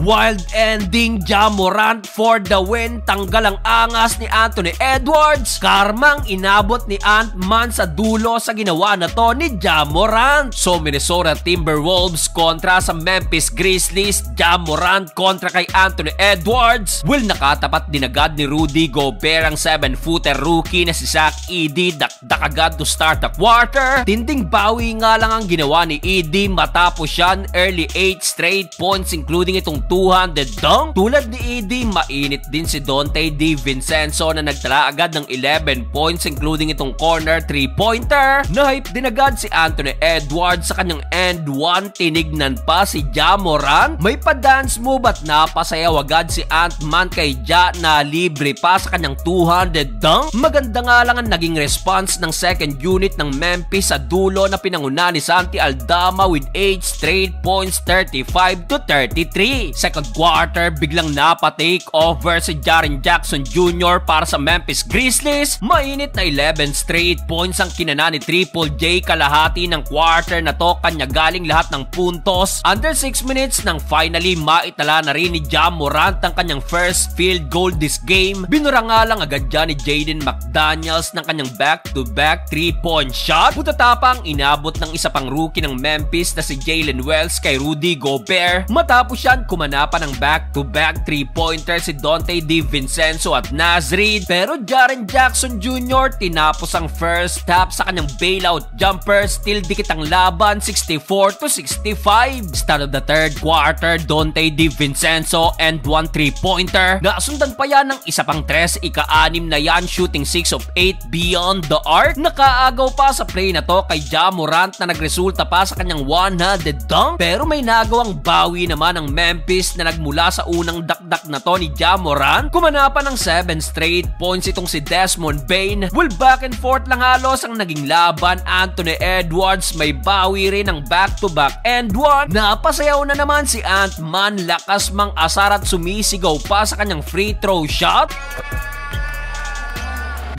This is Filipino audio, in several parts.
wild ending, Ja Morant for the win. Tanggal ang angas ni Anthony Edwards. Karmang inabot ni Ant-Man sa dulo sa ginawa na to ni Ja Morant. So Minnesota Timberwolves kontra sa Memphis Grizzlies. Ja Morant kontra kay Anthony Edwards. Will nakatapat din agad ni Rudy Gobert ang 7-footer rookie na si Zach Edey. Dakdak agad to start the quarter. Tinding bawi nga lang ang ginawa ni Edey matapos yan early 8 straight points including itong 200 dunk. Tulad ni Edey, mainit din si Donte DiVincenzo na nagtala agad ng 11 points including itong corner 3-pointer. Na-hype din agad si Anthony Edwards sa kanyang end 1. Tinignan pa si Ja Morant. May pa-dance move at napasayaw agad si Ant-Man kay Ja na libre pa sa kanyang 200 dunk. Maganda nga lang ang naging response ng second unit ng Memphis sa dulo na pinanguna ni Santi Aldama with 8 straight points, 35-33. Second quarter, biglang napa-take over si Jaren Jackson Jr. para sa Memphis Grizzlies. Mainit na 11 straight points ang kinana ni Triple J. Kalahati ng quarter na to, kanya galing lahat ng puntos. Under 6 minutes nang finally maitala na rin ni Ja Morant ang kanyang first field goal this game. Binura nga lang agad dyan ni Jaden McDaniels ng kanyang back-to-back 3-point shot. Putatapang inabot ng isa pang rookie ng Memphis na si Jalen Wells kay Rudy Gobert. Matapos yan, kumana pa ng back-to-back 3-pointer si Donte DiVincenzo at Naz Reid. Pero Jaren Jackson Jr. tinapos ang first half sa kanyang bailout jumper. Still dikit ang laban, 64-65. Start of the third quarter, Donte DiVincenzo and 1 3-pointer. Nasundan pa yan ng isa pang 3, ika-6 na yan, shooting 6 of 8 beyond the arc. Nakaagaw pa sa play na to kay Ja Morant na nagresulta pa sa kanyang 100 dunk. Pero may nagawang bawi naman ang Memphis na nagmula sa unang dakdak na to ni Ja Morant. Kumana pa ng 7 straight points itong si Desmond Bane. Well, back and forth lang halos ang naging laban. Anthony Edwards may bawi rin ng back-to-back and 1. Napasayaw na naman si Ant-Man, lakas mang asar at sumisigaw pa sa kanyang free throw shot.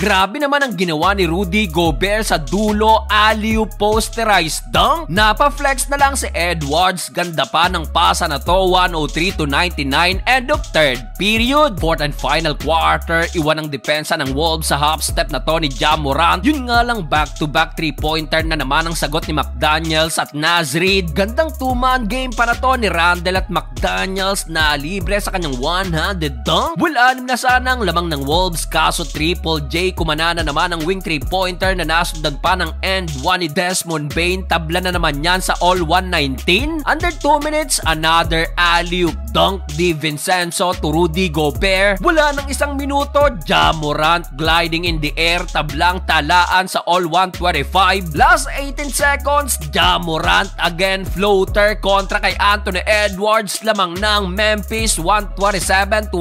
Grabe naman ang ginawa ni Rudy Gobert sa dulo, alley-oop posterized dunk. Napa-flex na lang si Edwards, ganda pa ng pasa na to, 103-99, end of third period. Fourth and final quarter, iwan ang depensa ng Wolves sa half step na to ni Ja Morant. Yun nga lang, back-to-back 3-pointer na naman ang sagot ni McDaniels at Naz Reid. Gandang two-man game pa na to ni Randle at McDaniels na libre sa kanyang 100 dunk. Well, 6 na sana ang lamang ng Wolves, kaso Triple J kumana na naman ang wing 3-pointer na nasundan pa ng end 1 ni Desmond Bane. Tabla na naman yan sa all 119. Under 2 minutes, another alley-oop dunk DiVincenzo to Rudy Gobert. Wala ng 1 minuto, Ja Morant gliding in the air, tablang talaan sa all 125. Last 18 seconds, Ja Morant again floater kontra kay Anthony Edwards. Lamang ng Memphis, 127-125.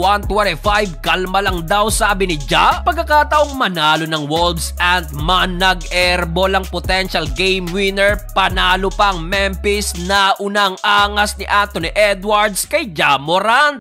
Kalma lang daw, sabi ni Ja. Pagkakataong manalo ng Wolves, Ant-Man nag-airball ang potential game winner. Panalo pang Memphis na unang angas ni Anthony Edwards kay Ja Morant.